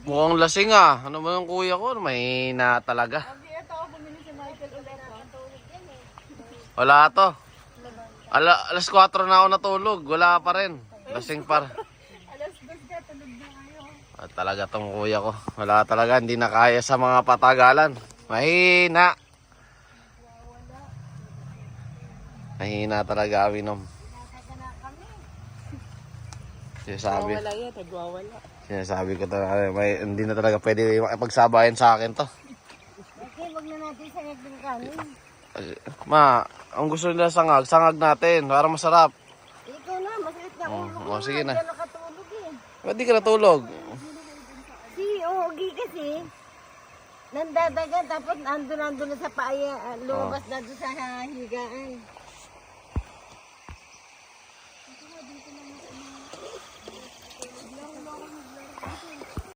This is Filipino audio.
Mukhang lasing ah. Ano ba yung kuya ko? Mahina talaga. Hindi ito ako bumili si Michael ulit. Wala to. Alas 4 na ako natulog. Wala pa rin. Lasing par. Alas 2 ka, tulog na kayo. Talaga tong kuya ko. Wala talaga. Hindi na kaya sa mga patagalan. Mahina. Mahina talaga Aminom. Sinasabi. Nagwawala yan, nagwawala. Sinasabi ko talaga. Hindi na talaga pwede makipagsabayan sa akin to. Okay, wag na natin sa ng kanin. Ma, ang gusto nila sangag. Sangag natin. Para masarap. Ikaw na, masakit na ulo ko. Sige na. Hindi ka nakatulog eh. Ba't di ka natulog? Si Ogi kasi, nandadagan tapos ando na sa paaya, lumabas na doon sa higaan.